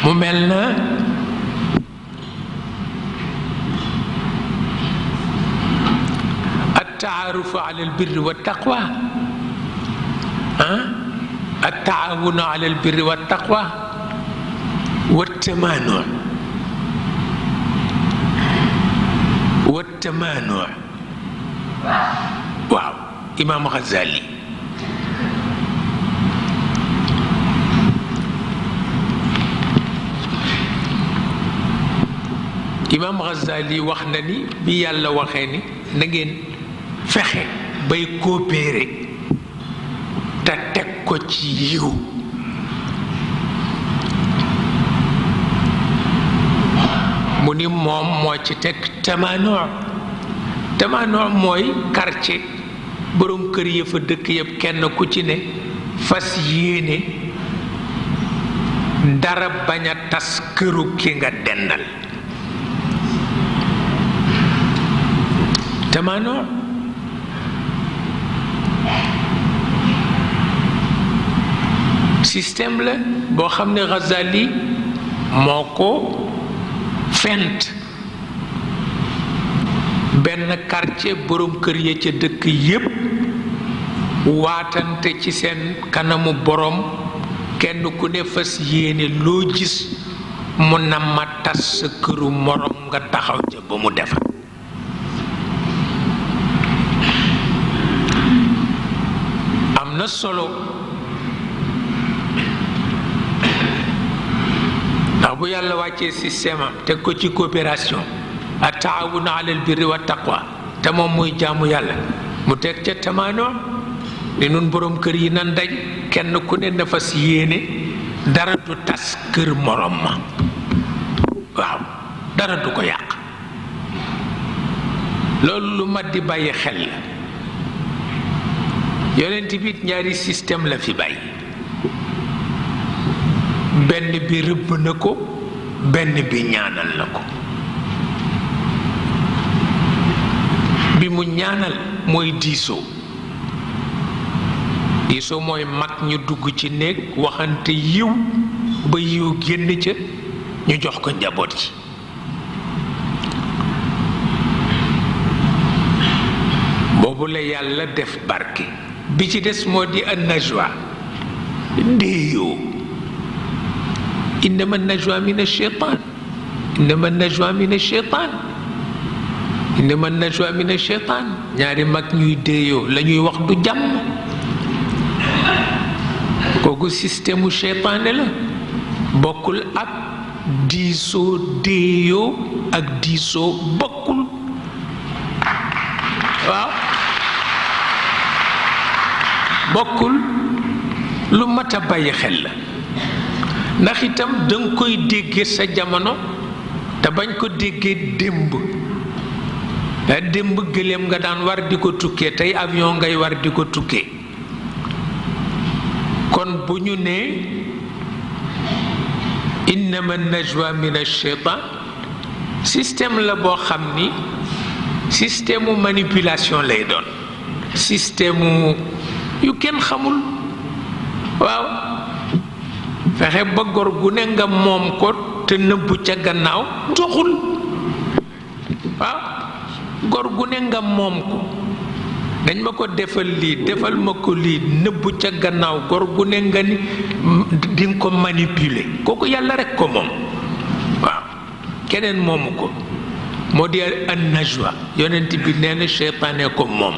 mu mel na at-taarufu ala al-birri wa taqwa at-taawunu ala al-birri wa taqwa wa tamaanu waaw Imaam Ghazali Imaam Ghazali wax na ni bi yàlla waxee ni na ngeen fexe bay coopérer te teg ko ci yiw mu ni moom moo ci teg tamaanoo mooy quartier boroom kër ya fa dëkk yëpp kenn ku ci ne fas yéene dara bañ a tas këru ki nga dendal tamaanoo système la boo xam ne Ghazali moo ko fent benn quartier boroom kër ya ca dëkk yépp waatante ci seen kanamu boroom kenn ku ne fas yéene loo gis mu na ma tas sa këru moroom nga taxaw ca ba mu defar am na solo ndax bu yàlla wàccee système am teg ko ci coopération ak taawuna alal birri wa taqwa te moom muy jaamu yàlla mu teg ca tamaanoo ni nun boroom kër yi nan daj kenn ku ne na fas yéene dara du tas kër morom ma waaw dara du ko yàq loolu lu mat di bàyyi xel la yonent bi ñaari système la fi bàyyi benn bi rëbb na ko benn bi ñaanal na ko bi mu ñaanal mooy diisoo mooy mag ñu dugg ci néeg waxante yiw ba yiw génn ca ñu jox ko njaboot yi boobu la yàlla def barke bi ci des moo di an najwa déeyoo innama najwa min ash-shaytan innama najwa min ash-shaytan innama najwa min ash-shaytan ñaari mag ñuy déeyoo la ñuy wax du jàmm kooku système u seytaane la bokkul ak diisoo déeyoo ak diisoo bokkul waaw bokkul lu mat a bàyyi xel la ndax itam danga koy déggee sa jamono te bañ ko déggee démb démb gëléem nga daan war di ko tukkee tey avion ngay war di ko tukkee kon bu ñu nee innama najwa min ash-shaytan système la boo xam ni système manipulation lay doon système yu kenn xamul waaw fexe ba gor gu ne nga moom ko te nëbbu ca gannaaw doxul waaw gor gu ne nga moom ko dañ ma ko defal lii defal ma ko lii nëbbu ca gannaaw gor gu ne nga ni di nga ko manipuler kooku yàlla rekk ko moom waaw keneen moomu ko moo di an najwa yonent bi nee na seytaane ko moom